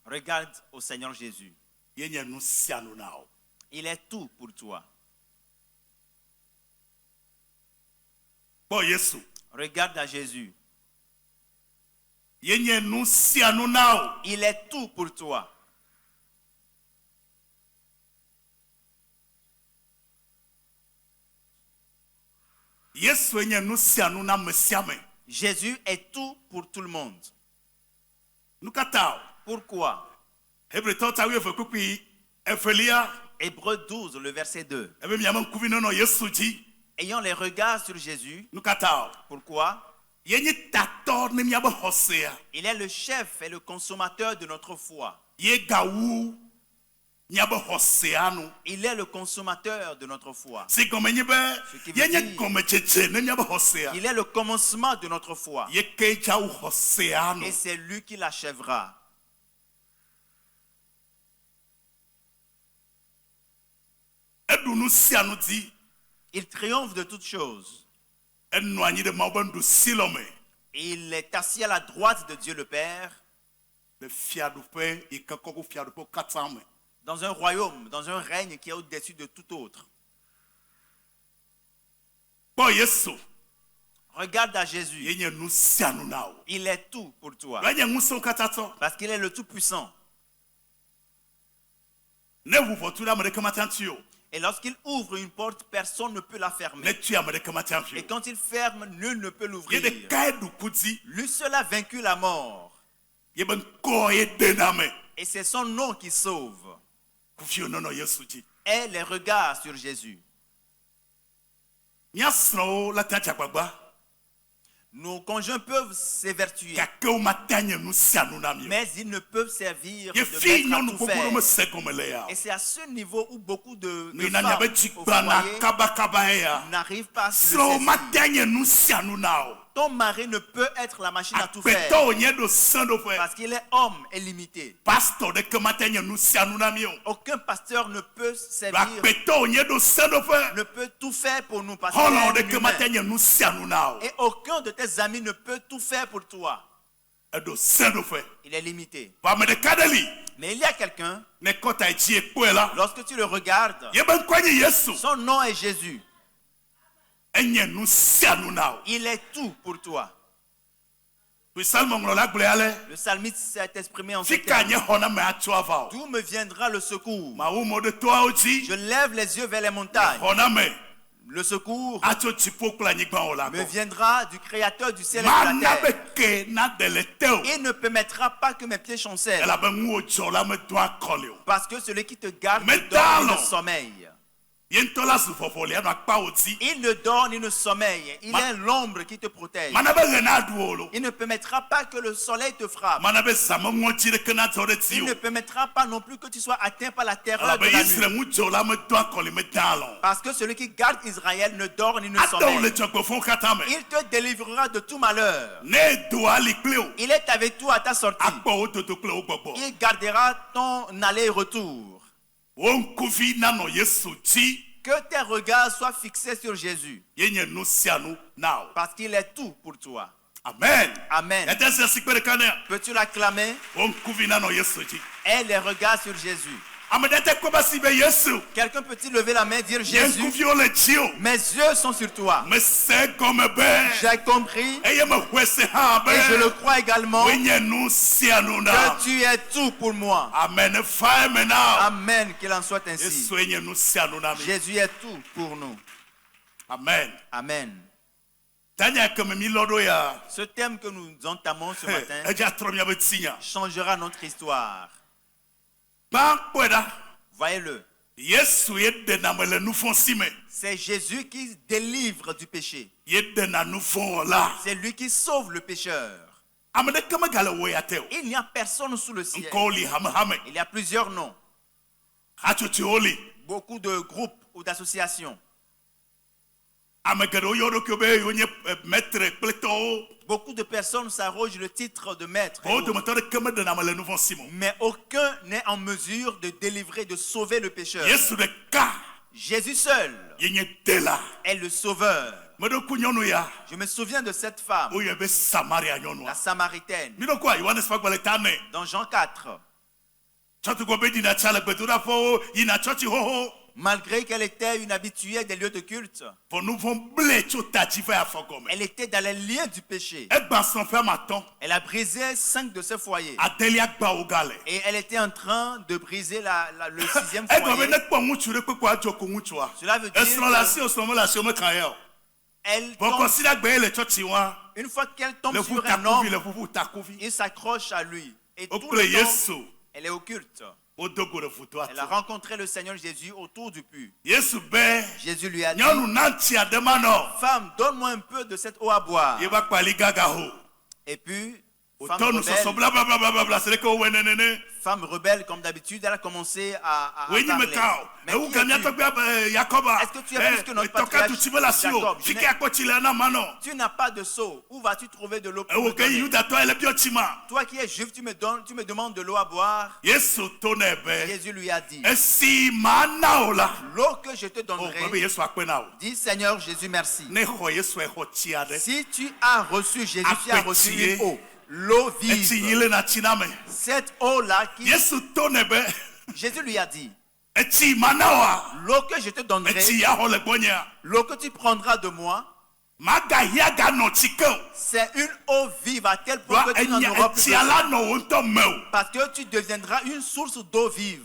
Regarde au Seigneur Jésus. Il est tout pour toi. Regarde à Jésus. Il est tout pour toi. Jésus est tout pour tout le monde. Pourquoi? Hébreux 12, le verset 2. Ayant les regards sur Jésus. Pourquoi? Il est le chef et le consommateur de notre foi. Il est le consommateur de notre foi. Ce qui veut dire, il est le commencement de notre foi. Et c'est lui qui l'achèvera. Il triomphe de toutes choses. Et il est assis à la droite de Dieu le Père. Dans un royaume, dans un règne qui est au-dessus de tout autre. Regarde à Jésus. Il est tout pour toi. Parce qu'il est le Tout-Puissant. Et lorsqu'il ouvre une porte, personne ne peut la fermer. Et quand il ferme, nul ne peut l'ouvrir. Lui seul a vaincu la mort. Et c'est son nom qui sauve. Et les regards sur Jésus. Nos conjoints peuvent s'évertuer, mais ils ne peuvent servir de maître à tout faire. Et c'est à ce niveau où beaucoup de femmes au foyer n'arrivent pas à se le saisir. Ton mari ne peut être la machine à tout faire parce qu'il est homme et limité. Aucun pasteur ne peut servir, ne peut tout faire pour nous parce qu'il est humain. Et aucun de tes amis ne peut tout faire pour toi. Il est limité. Mais il y a quelqu'un, lorsque tu le regardes, son nom est Jésus. Il est tout pour toi. Le psalmiste s'est exprimé en ces termes. D'où me viendra le secours? Je lève les yeux vers les montagnes. Le secours me viendra du Créateur du ciel et de la terre. Il ne permettra pas que mes pieds chancellent. Parce que celui qui te garde dort le sommeil. Il ne dort ni ne sommeille. Il est l'ombre qui te protège. Il ne permettra pas que le soleil te frappe. Il ne permettra pas non plus que tu sois atteint par la terreur de la nuit. Parce que celui qui garde Israël ne dort ni ne sommeille. Il te délivrera de tout malheur. Il est avec toi à ta sortie. Il gardera ton aller-retour. Que tes regards soient fixés sur Jésus. Parce qu'il est tout pour toi. Amen. Amen. Peux-tu l'acclamer? Et les regards sur Jésus. Quelqu'un peut-il lever la main et dire Jésus, mes yeux sont sur toi. J'ai compris et je le crois également que tu es tout pour moi. Amen. Amen, qu'il en soit ainsi. Jésus est tout pour nous. Amen. Amen. Ce thème que nous entamons ce matin changera notre histoire. Voyez-le. C'est Jésus qui délivre du péché. C'est lui qui sauve le pécheur. Il n'y a personne sous le ciel. Il y a plusieurs noms. Beaucoup de groupes ou d'associations. Beaucoup de personnes s'arrogent le titre de maître. Mais aucun n'est en mesure de délivrer, de sauver le pécheur. Jésus seul est le sauveur. Je me souviens de cette femme, la Samaritaine, dans Jean 4. Malgré qu'elle était une habituée des lieux de culte, elle était dans les liens du péché. Elle a brisé 5 de ses foyers. Et elle était en train de briser le 6e foyer. Cela veut dire une fois qu'elle tombe sur un homme, il s'accroche à lui. Et tout le temps, elle est au culte. Elle a rencontré le Seigneur Jésus autour du puits. Jésus lui a dit, femme, donne-moi un peu de cette eau à boire. Et puis, femme rebelle, comme d'habitude, elle a commencé à parler. Mais est-ce que tu es plus que notre patriarche Jacob? Tu n'as pas de seau. Où vas-tu trouver de l'eau pour me donner? Toi qui es juif, tu me demandes de l'eau à boire. Jésus lui a dit, l'eau que je te donnerai, dis Seigneur Jésus merci. Si tu as reçu Jésus, tu as reçu une eau. L'eau vive. Cette eau-là qui... Jésus lui a dit, l'eau que je te donnerai, l'eau que tu prendras de moi, c'est une eau vive à tel point que tu n'en auras plus besoin. Parce que tu deviendras une source d'eau vive.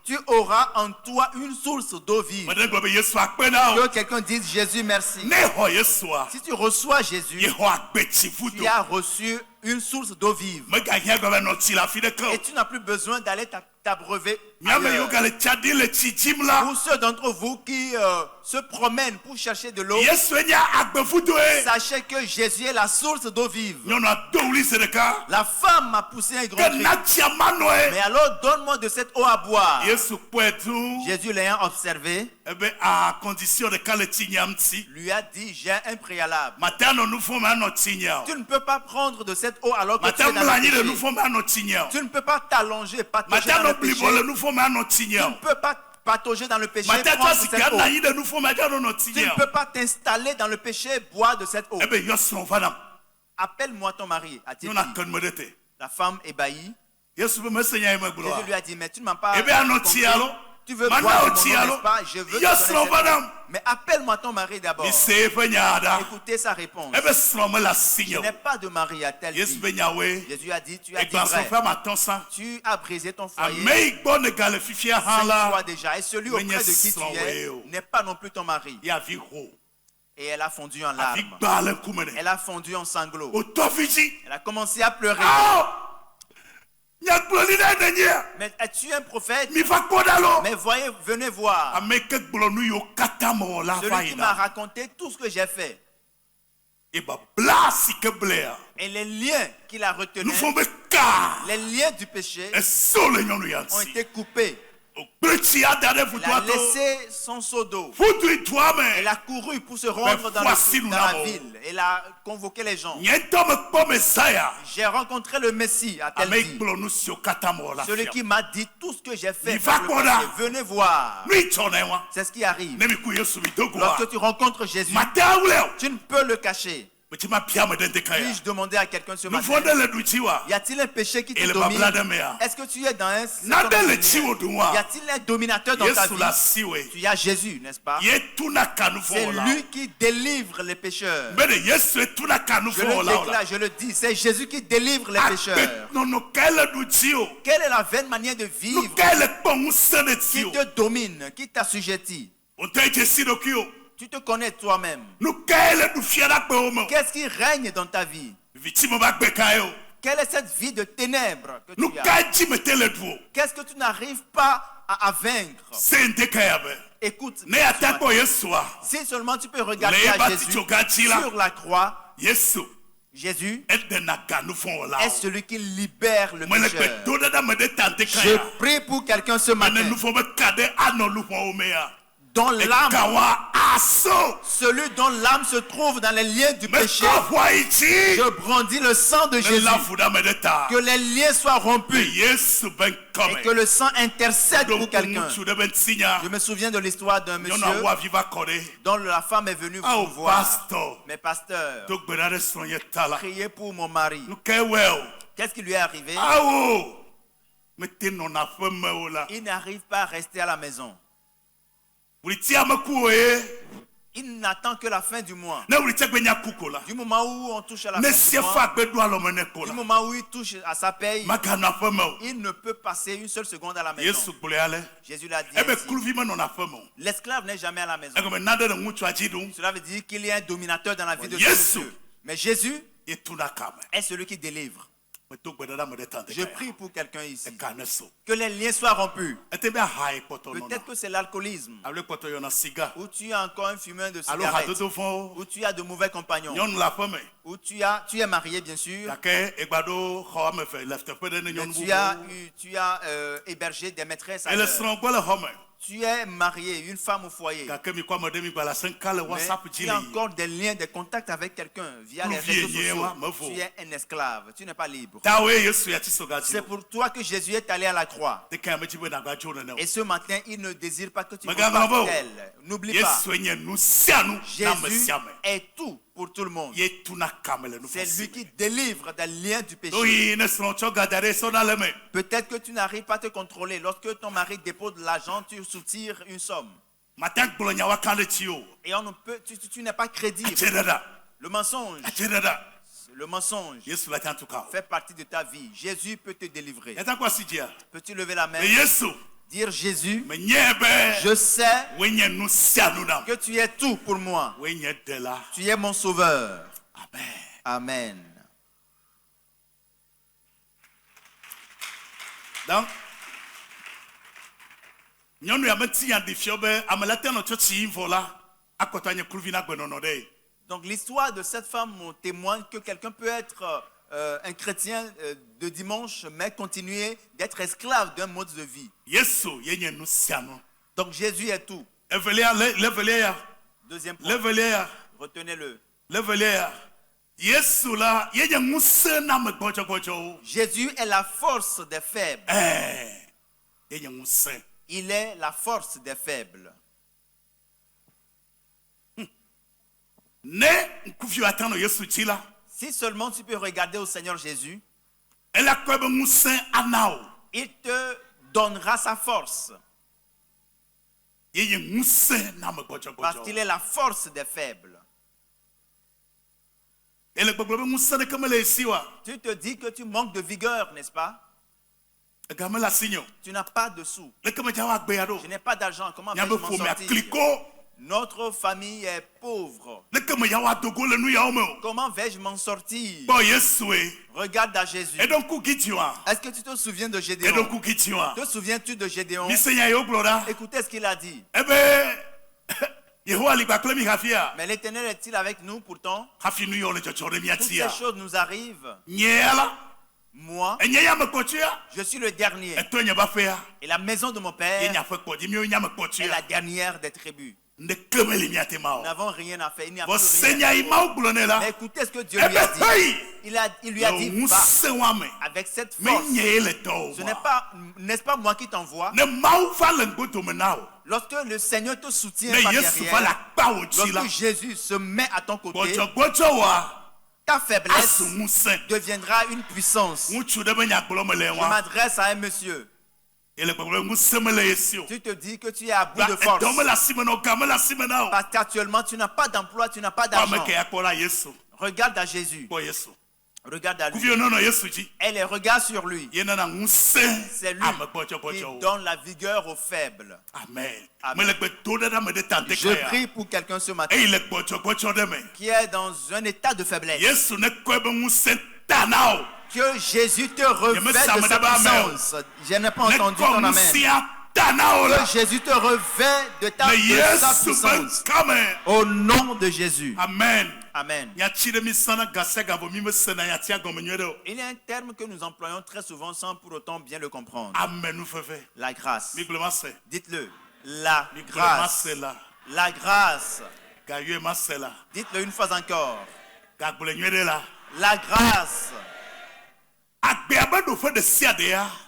Tu auras en toi une source d'eau vive. Que quelqu'un dise Jésus merci. Si tu reçois Jésus, tu as reçu une source d'eau vive. Et tu n'as plus besoin d'aller t'abreuver ailleurs. Pour ceux d'entre vous qui se promènent pour chercher de l'eau, sachez que Jésus est la source d'eau vive. La femme m'a poussé un grand cri. Mais alors donne-moi de cette eau à boire. Jésus l'ayant observé, lui a dit, j'ai un préalable. Tu ne peux pas prendre de cette eau alors que tu es dans le péché. Tu ne peux pas t'allonger, patauger dans le péché. Tu ne peux pas patauger dans le péché, prendre cette eau. Tu ne peux pas t'installer dans le péché, boire de cette eau. Appelle-moi ton mari, a-t-il dit. La femme ébahie. Jésus lui a dit, mais tu ne m'as pas compris. Tu veux boire de mon nom, n'est-ce pas? Je veux te donner. Mais appelle-moi ton mari d'abord. Écoutez sa réponse. Je n'ai pas de mari, a-t-elle dit. Jésus a dit, tu as dit vrai. Tu as brisé ton foyer. 5 fois déjà. Et celui auprès de qui tu es n'est pas non plus ton mari. Et elle a fondu en larmes. Elle a fondu en sanglots. Elle a commencé à pleurer. Mais es-tu un prophète? Mais voyez, venez voir. Celui qui m'a raconté tout ce que j'ai fait. Et les liens qu'il a retenus, les liens du péché, ont été coupés. Elle a laissé son seau d'eau. Elle a couru pour se rendre dans la ville. Elle a convoqué les gens. J'ai rencontré le Messie, a-t-elle dit. Celui qui m'a dit tout ce que j'ai fait. Venez voir. C'est ce qui arrive. Lorsque tu rencontres Jésus, tu ne peux le cacher. Puis-je demander à quelqu'un ce matin, y a-t-il un péché qui te domine? Est-ce que tu es dans un... Y a-t-il un dominateur dans ta vie? Tu as Jésus, n'est-ce pas? C'est lui qui délivre les pécheurs. Je le déclare, je le dis, c'est Jésus qui délivre les pécheurs. Quelle est la vaine manière de vivre qui te domine, qui t'assujettit? Tu te connais toi-même. Qu'est-ce qui règne dans ta vie? Quelle est cette vie de ténèbres que tu as? Qu'est-ce que tu n'arrives pas à vaincre? Écoute, si seulement tu peux regarder à Jésus sur la croix, Jésus est celui qui libère le pécheur. Je prie pour quelqu'un ce matin dont l'âme celui dont l'âme se trouve dans les liens du péché, je brandis le sang de Jésus, que les liens soient rompus et que le sang intercède pour quelqu'un. Je me souviens de l'histoire d'un monsieur dont la femme est venue vous voir. Mais pasteur, priez pour mon mari. Qu'est-ce qui lui est arrivé? Il n'arrive pas à rester à la maison. Il n'attend que la fin du mois. Du moment où on touche à la fin du mois, du moment où il touche à sa paye, il ne peut passer une seule seconde à la maison. Jésus l'a dit ainsi. L'esclave n'est jamais à la maison. Cela veut dire qu'il y a un dominateur dans la vie de Jésus. Mais Jésus est celui qui délivre. Je prie pour quelqu'un ici, que les liens soient rompus. Peut-être que c'est l'alcoolisme, ou tu es encore un fumeur de cigarettes, ou tu as de mauvais compagnons, ou tu es marié bien sûr, mais tu as hébergé des maîtresses à l'heure. Tu es marié, une femme au foyer, mais tu as encore des liens, des contacts avec quelqu'un via les réseaux sociaux. Tu es un esclave, tu n'es pas libre. C'est pour toi que Jésus est allé à la croix. Et ce matin, il ne désire pas que tu fasses tel. N'oublie pas, Jésus est tout pour tout le monde. C'est lui qui délivre des liens du péché. Peut-être que tu n'arrives pas à te contrôler. Lorsque ton mari dépose de l'argent, tu soutires une somme. Et on ne peut, tu n'es pas crédible. Le mensonge fait partie de ta vie. Jésus peut te délivrer. Peux-tu lever la main? Dire Jésus, je sais que tu es tout pour moi. Tu es mon sauveur. Amen. Donc, donc l'histoire de cette femme témoigne que quelqu'un peut être un chrétien de dimanche, mais continuer d'être esclave d'un mode de vie. Donc Jésus est tout. Deuxième point. Retenez-le. Jésus est la force des faibles. Il est la force des faibles. Si seulement tu peux regarder au Seigneur Jésus, il te donnera sa force. Parce qu'il est la force des faibles. Tu te dis que tu manques de vigueur, n'est-ce pas? Tu n'as pas de sous. Je n'ai pas d'argent. Comment vais-je m'en sortir? Notre famille est pauvre. Comment vais-je m'en sortir? Regarde à Jésus. Est-ce que tu te souviens de Gédéon? Te souviens-tu de Gédéon? Écoutez ce qu'il a dit. Mais l'Éternel est-il avec nous pourtant? Toutes ces choses nous arrivent. Moi, je suis le dernier. Et la maison de mon père est la dernière des tribus. Nous n'avons rien à faire. Il n'y a plus rien. Mais écoutez ce que Dieu lui a dit. Il lui a dit, va avec cette force. Ce n'est pas moi qui t'envoie. Lorsque le Seigneur te soutient par derrière, lorsque Jésus se met à ton côté, ta faiblesse deviendra une puissance. Je m'adresse à un monsieur. Tu te dis que tu es à bout de force. Parce qu'actuellement, tu n'as pas d'emploi, tu n'as pas d'argent. Regarde à Jésus. Regarde à lui. Et les regards sur lui. C'est lui qui donne la vigueur aux faibles. Amen. Je prie pour quelqu'un ce matin qui est dans un état de faiblesse. Que Jésus te revête de sa puissance. Je n'ai pas entendu ton amen. Que Jésus te revête de sa puissance. Au nom de Jésus. Amen. Amen. Il y a un terme que nous employons très souvent sans pour autant bien le comprendre. La grâce. Dites-le. La grâce. La grâce. Dites-le une fois encore. La grâce.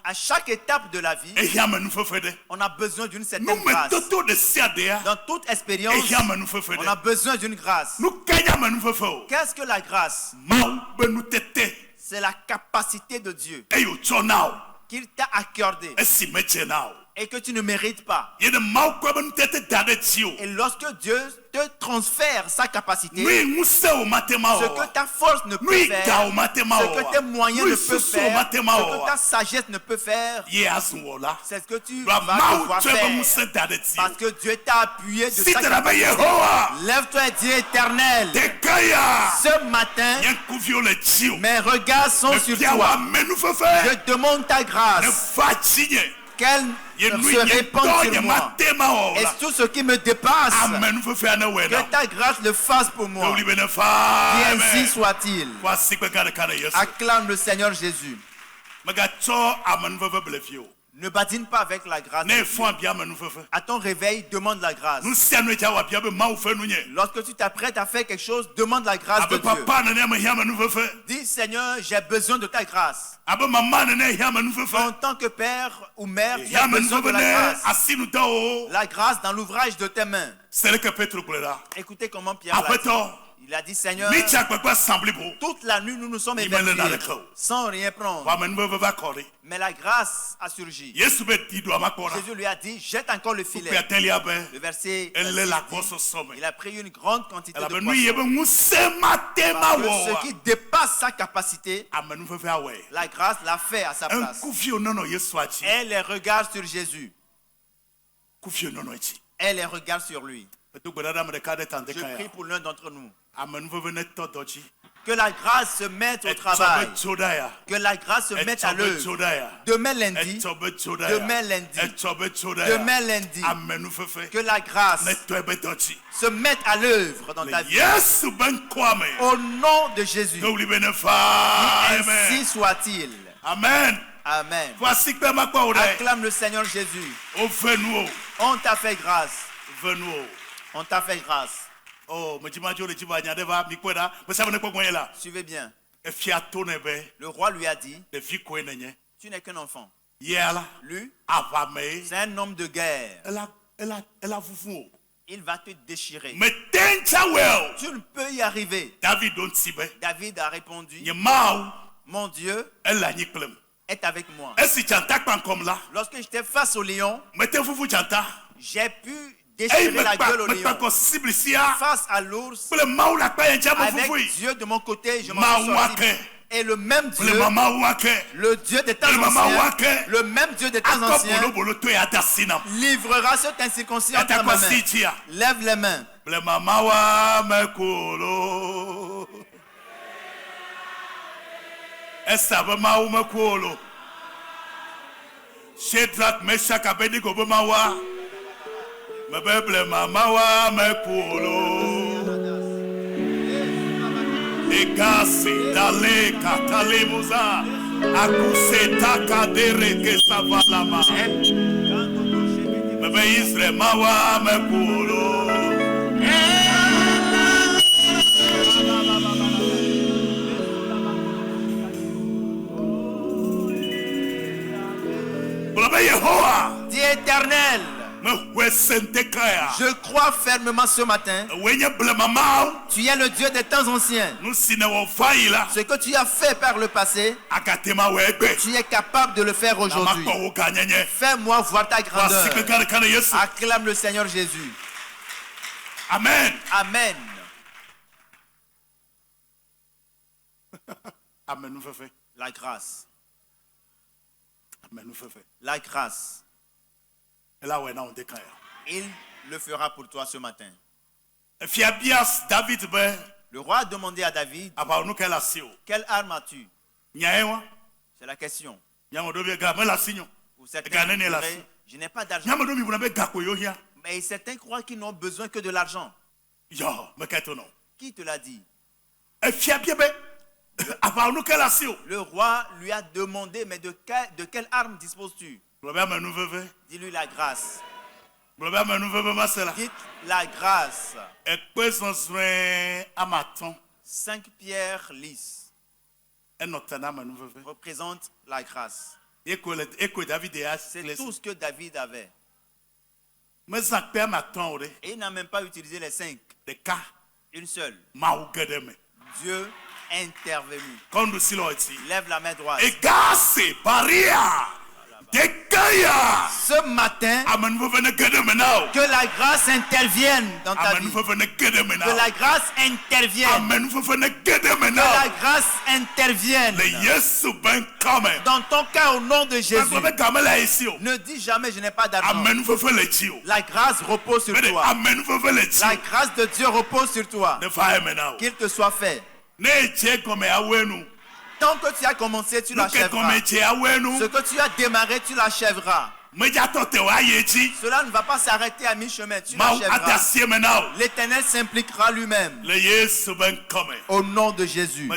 À chaque étape de la vie, on a besoin d'une certaine grâce. Dans toute expérience, on a besoin d'une grâce. Qu'est-ce que la grâce? C'est la capacité de Dieu qu'il t'a accordée et que tu ne mérites pas. Et lorsque Dieu te transfère sa capacité, ce que ta force ne peut faire, ce que tes moyens ne peuvent faire, ce que ta sagesse ne peut faire, c'est ce que tu vas devoir faire. Parce que Dieu t'a appuyé de sa capacité. Lève-toi et dis Éternel, ce matin, mes regards sont sur toi. Je demande ta grâce. Qu'elle se répande sur moi. Et tout ce qui me dépasse, que ta grâce le fasse pour moi. Et ainsi soit-il. Acclame le Seigneur Jésus. Ne badine pas avec la grâce. À ton réveil, demande la grâce. Lorsque tu t'apprêtes à faire quelque chose, demande la grâce de Dieu. Dis Seigneur, j'ai besoin de ta grâce. En tant que père ou mère, tu as besoin de la grâce. La grâce dans l'ouvrage de tes mains. Écoutez comment Pierre l'a dit. Il a dit Seigneur, toute la nuit nous nous sommes éveillés sans rien prendre. Mais la grâce a surgi. Jésus lui a dit, jette encore le filet. Le verset 6 dit, il a pris une grande quantité de poissons. Ce qui dépasse sa capacité, la grâce l'a fait à sa place. Elle les regarde sur Jésus. Elle les regarde sur lui. Je prie pour l'un d'entre nous. Que la grâce se mette au travail. Que la grâce se mette à l'œuvre. Demain lundi. Demain lundi. Demain lundi. Que la grâce se mette à l'œuvre dans ta vie. Au nom de Jésus. Ainsi soit-il. Amen. Amen. Acclame le Seigneur Jésus. On t'a fait grâce. On t'a fait grâce. Suivez bien. Le roi lui a dit, tu n'es qu'un enfant. Lui, c'est un homme de guerre. Il va te déchirer. Tu ne peux y arriver. David a répondu, mon Dieu est avec moi. Lorsque j'étais face au lion, j'ai pu déchirer la gueule au lion. Face à l'ours, avec Dieu de mon côté, je m'en suis sorti. Et le même Dieu, le Dieu des temps anciens, le même Dieu des temps anciens, livrera cet incirconcis entre ma main. Lève les mains. Shadrach, Meshach, Abednego, Mawa. Mebeble mamawa mekolo. Egasi dale katale muza. Akuse takadere ke savalama. Mebe Israel mawa mekolo. Dis Éternel, je crois fermement ce matin. Tu es le Dieu des temps anciens. Ce que tu as fait par le passé, tu es capable de le faire aujourd'hui. Fais-moi voir ta grandeur. Acclame le Seigneur Jésus. Amen. Amen. Amen. La grâce. La grâce. Il le fera pour toi ce matin. Le roi a demandé à David, quelle arme as-tu? C'est la question. Pour certains, je n'ai pas d'argent. Mais certains croient qu'ils n'ont besoin que de l'argent. Qui te l'a dit? Le roi lui a demandé, mais de quelle arme disposes-tu? Dis-lui la grâce. Dites la grâce. 5 pierres lisses représentent la grâce. C'est tout ce que David avait. Et il n'a même pas utilisé les 5. Une seule. Dieu est intervenu. Lève la main droite. Ce matin, que la grâce intervienne dans ta vie. Que la grâce intervienne. Que la grâce intervienne. Dans ton cas, au nom de Jésus. Ne dis jamais je n'ai pas d'argent. La grâce repose sur toi. La grâce de Dieu repose sur toi. Qu'il te soit fait. Tant que tu as commencé, tu l'achèveras. Ce que tu as démarré, tu l'achèveras. Cela ne va pas s'arrêter à mi-chemin. Tu l'achèveras. L'Éternel s'impliquera lui-même. Au nom de Jésus.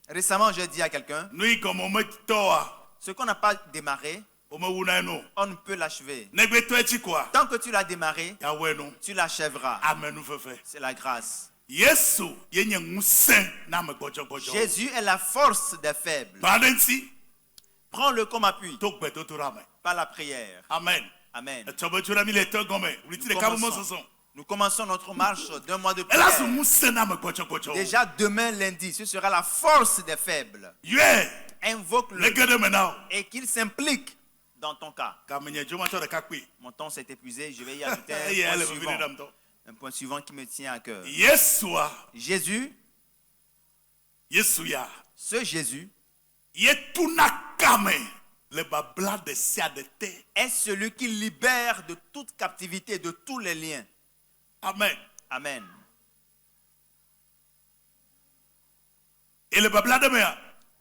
Récemment, j'ai dit à quelqu'un, ce qu'on n'a pas démarré, on ne peut l'achever. Tant que tu l'as démarré, tu l'achèveras. C'est la grâce. Jésus est la force des faibles. Prends-le comme appui par la prière. Amen. Amen. Nous commençons notre marche d'un mois de prière. Déjà demain lundi, ce sera la force des faibles. Invoque-le et qu'il s'implique dans ton cas. Mon temps s'est épuisé, je vais y ajouter un point suivant qui me tient à cœur. Jésus, ce Jésus est celui qui libère de toute captivité, de tous les liens. Amen. Amen.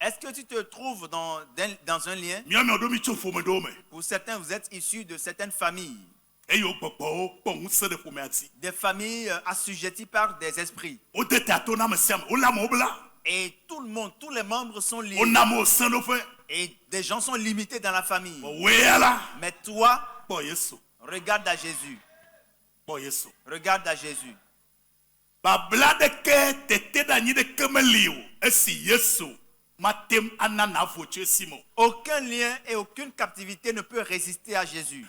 Est-ce que tu te trouves dans un lien? Pour certains, vous êtes issus de certaines familles. Des familles assujetties par des esprits. Et tout le monde, tous les membres sont liés. Et des gens sont limités dans la famille. Mais toi, regarde à Jésus. Regarde à Jésus. Aucun lien et aucune captivité ne peut résister à Jésus.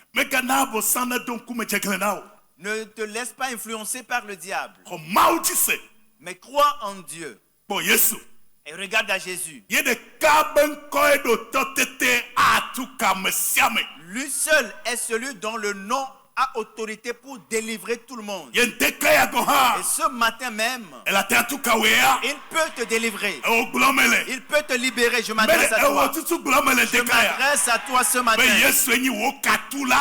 Ne te laisse pas influencer par le diable. Mais crois en Dieu. Et regarde à Jésus. Lui seul est celui dont le nom a autorité pour délivrer tout le monde. Et ce matin même, il peut te délivrer. Il peut te libérer. Je m'adresse à toi. Je m'adresse à toi ce matin.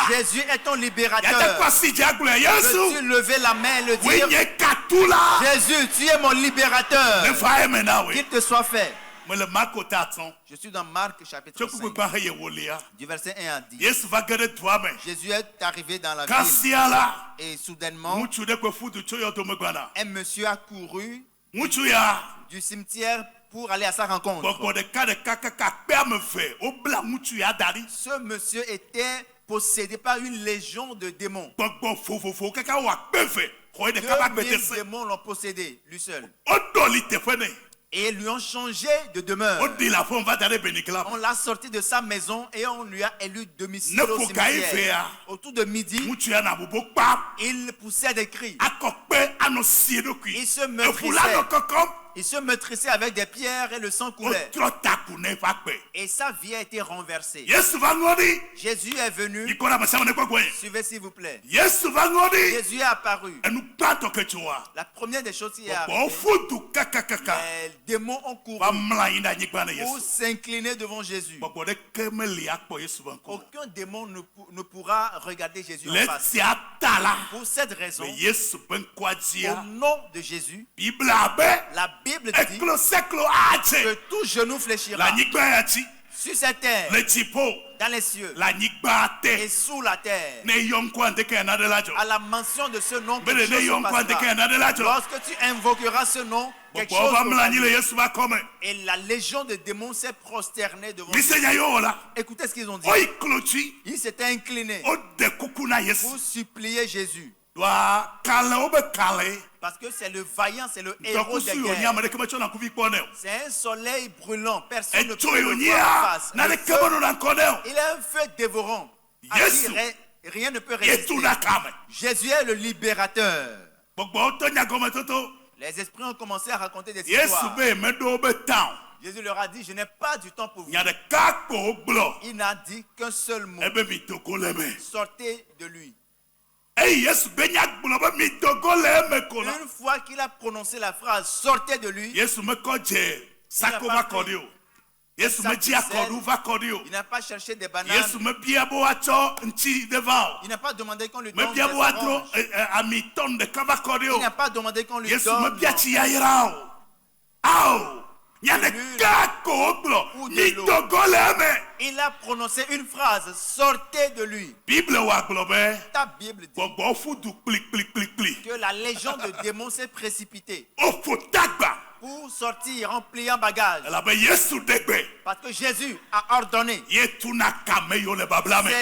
Jésus est ton libérateur. Peux-tu lever la main et le dire? Jésus, tu es mon libérateur. Qu'il te soit fait. Je suis dans Marc chapitre 5, du verset 1 à 10. Jésus est arrivé dans la ville et soudainement, un monsieur a couru du cimetière pour aller à sa rencontre. Ce monsieur était possédé par une légion de démons. 2000 démons l'ont possédé, lui seul. Et lui ont changé de demeure. On l'a sorti de sa maison et on lui a élu domicile au cimetière. Autour de midi, il poussait des cris. Il se meurtrissait avec des pierres et le sang coulait. Et sa vie a été renversée. Jésus est venu. Suivez s'il vous plaît. Jésus est apparu. La première des choses qui est arrivée, les démons ont couru pour s'incliner devant Jésus. Aucun démon ne pourra regarder Jésus en face. Pour cette raison, au nom de Jésus, la Bible dit que tout genou fléchira sur cette terre, dans les cieux et sous la terre. À la mention de ce nom, quelque chose se passera. Lorsque tu invoqueras ce nom, quelque chose se passera. Et la légion de démons s'est prosternée devant Dieu. Écoutez ce qu'ils ont dit. Ils s'étaient inclinés pour supplier Jésus. Parce que c'est le vaillant, c'est le héros des guerres. C'est un soleil brûlant. Personne ne peut le voir en face. Il a un feu dévorant. Rien ne peut résister. Jésus est le libérateur. Les esprits ont commencé à raconter des histoires. Jésus leur a dit, je n'ai pas du temps pour vous. Il n'a dit qu'un seul mot. Sortez de lui. Une fois qu'il a prononcé la phrase, sortez de lui, il n'a pas cherché des bananes. Il n'a pas demandé qu'on lui donne des oranges. Il n'a pas demandé qu'on lui donne il a prononcé une phrase, sortez de lui. Ta Bible dit que la légion de démons s'est précipitée pour sortir en pliant bagage. Parce que Jésus a ordonné. C'est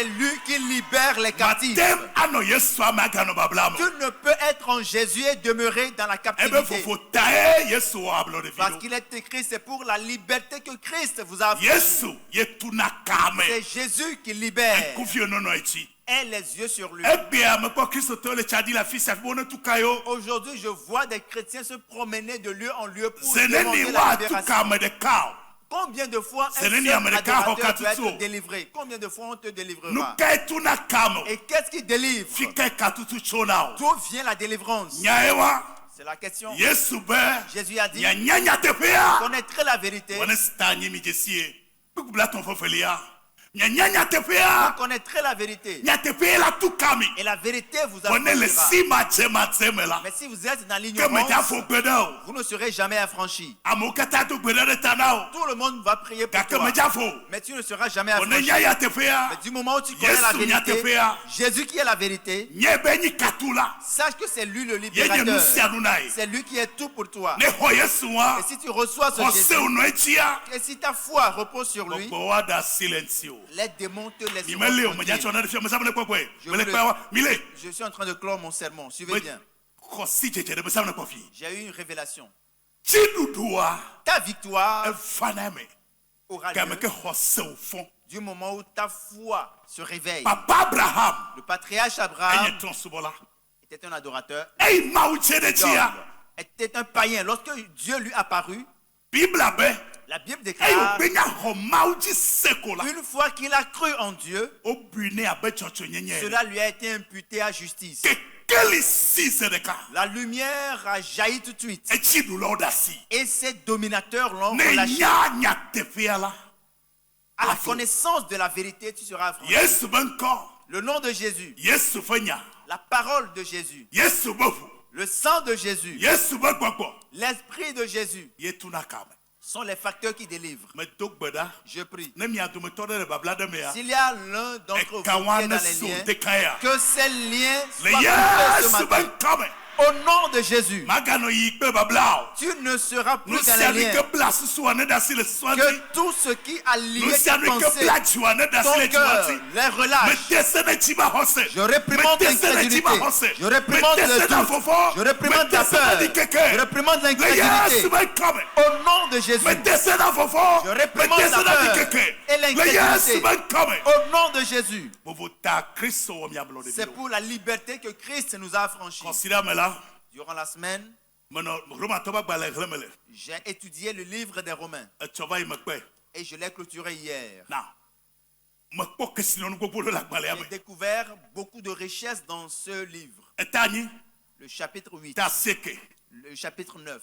lui qui libère les captifs. Tu ne peux être en Jésus et demeurer dans la captivité. Parce qu'il est écrit, c'est pour la liberté que Christ vous a affranchi. C'est Jésus qui libère. Et les yeux sur lui. Aujourd'hui, je vois des chrétiens se promener de lieu en lieu pour demander la libération. Combien de fois un seul adorateur doit être délivré? Combien de fois on te délivrera? Et qu'est-ce qui délivre? D'où vient la délivrance? C'est la question. Jésus a dit, vous connaîtrez la vérité. Vous connaîtrez la vérité. Et la vérité vous affranchira. Mais si vous êtes dans l'ignorance, vous ne serez jamais affranchi. Tout le monde va prier pour toi. Mais tu ne seras jamais affranchi. Mais du moment où tu connais la vérité, Jésus qui est la vérité, sache que c'est lui le libérateur. C'est lui qui est tout pour toi. Et si tu reçois ce Jésus, et si ta foi repose sur lui, les démons te laissent. Je suis en train de clore mon sermon. Suivez bien. J'ai eu une révélation. Ta victoire aura lieu du moment où ta foi se réveille. Le patriarche Abraham était un adorateur. Était un païen. Lorsque Dieu lui apparut, la Bible déclare, une fois qu'il a cru en Dieu, cela lui a été imputé à justice. La lumière a jailli tout de suite. Et ces dominateurs l'ont relâché. À la connaissance de la vérité, tu seras affranchi. Le nom de Jésus, la parole de Jésus, le sang de Jésus, l'esprit de Jésus sont les facteurs qui délivrent. Je prie. S'il y a l'un d'entre vous qui est dans les liens, que ces liens soient coupés ce matin. Au nom de Jésus, tu ne seras plus dans les liens. Que tout ce qui a lié tes pensées, ton cœur, les relâche. Je réprimande l'incrédulité. Je réprimande le doute. Je réprimande la peur. Je réprimande l'incrédulité. Au nom de Jésus, je réprimande la peur et l'incrédulité. Au nom de Jésus, c'est pour la liberté que Christ nous a affranchis. Durant la semaine, j'ai étudié le livre des Romains et je l'ai clôturé hier. J'ai découvert beaucoup de richesses dans ce livre. Le chapitre 8, le chapitre 9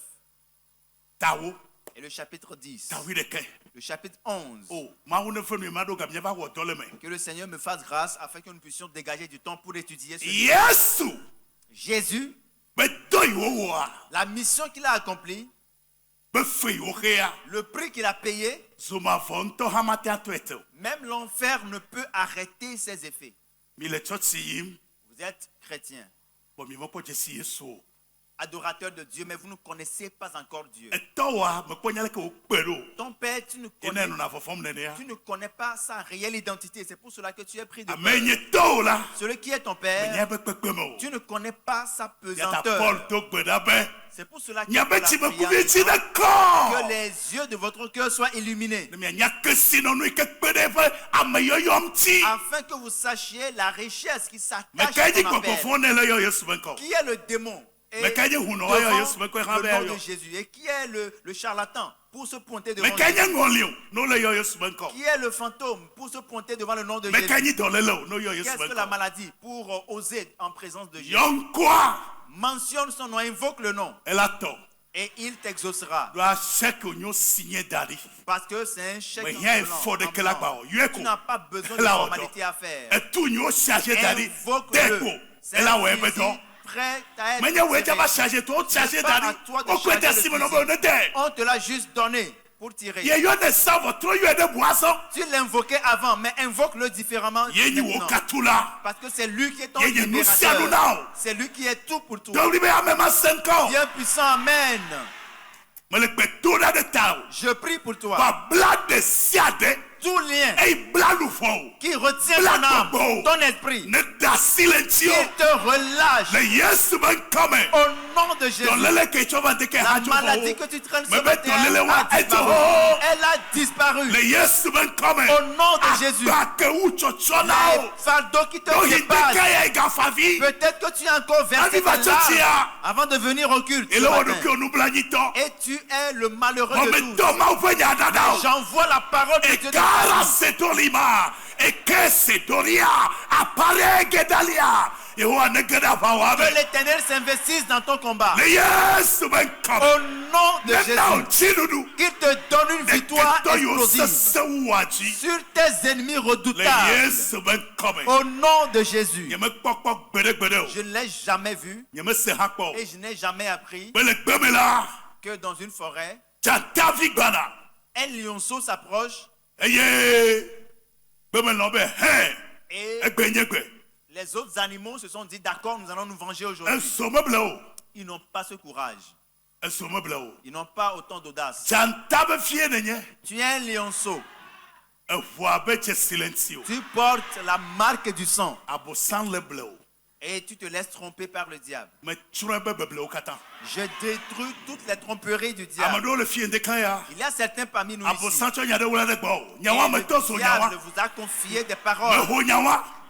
et le chapitre 10, le chapitre 11. Que le Seigneur me fasse grâce afin que nous puissions dégager du temps pour étudier ce livre. Jésus, la mission qu'il a accomplie, Le prix qu'il a payé, même l'enfer ne peut arrêter ses effets. Vous êtes chrétien, adorateur de Dieu, mais vous ne connaissez pas encore Dieu. Ton père, tu ne connais pas sa réelle identité. C'est pour cela que tu es pris de peur. Celui qui est ton père, tu ne connais pas sa pesanteur. C'est pour cela que les yeux de votre cœur soient illuminés. Afin que vous sachiez la richesse qui s'attache à ton appel. Qui est le démon? Et devant le nom de Jésus. Et qui est le charlatan pour se pointer devant Jésus? Qui est le fantôme pour se pointer devant le nom de Jésus? Qu'est-ce que la maladie pour oser en présence de Jésus? Mentionne son nom, invoque le nom. Et il t'exaucera. Parce que c'est un chèque. Tu n'as pas besoin de formalité à faire. Invoque-le. C'est prêt à être on te l'a juste donné pour tirer. Tu l'invoquais avant, mais invoque-le différemment maintenant. Parce que c'est lui qui est ton libérateur. C'est lui qui est tout pour toi. Dieu puissant, amen. Je prie pour toi. Tout lien qui retient ton âme, ton esprit, qu'il te relâche au nom de Jésus. La maladie que tu traînes ce matin elle a disparu au nom de Jésus. Les fardeaux qui te dépassent, peut-être que tu es encore versé dans l'âme avant de venir au culte ce matin. Et tu es le malheureux de tous. J'envoie la parole de Dieu. Que l'Éternel s'investisse dans ton combat. Au nom de Jésus. Qu'il te donne une victoire explosive sur tes ennemis redoutables. Au nom de Jésus. Je ne l'ai jamais vu. Et je n'ai jamais appris que dans une forêt, un lionceau s'approche. Et les autres animaux se sont dit d'accord, nous allons nous venger aujourd'hui. Ils n'ont pas ce courage. Ils n'ont pas autant d'audace. Tu es un lionceau. Tu portes la marque du sang. Et tu te laisses tromper par le diable. Je détruis toutes les tromperies du diable. Il y a certains parmi nous ici. Et le diable vous a confié des paroles.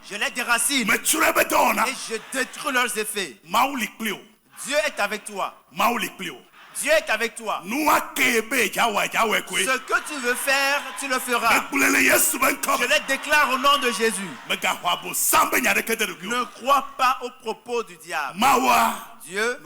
Je les déracine. Et je détruis leurs effets. Dieu est avec toi. Dieu est avec toi. Ce que tu veux faire, tu le feras. Je les déclare au nom de Jésus. Ne crois pas aux propos du diable. Dieu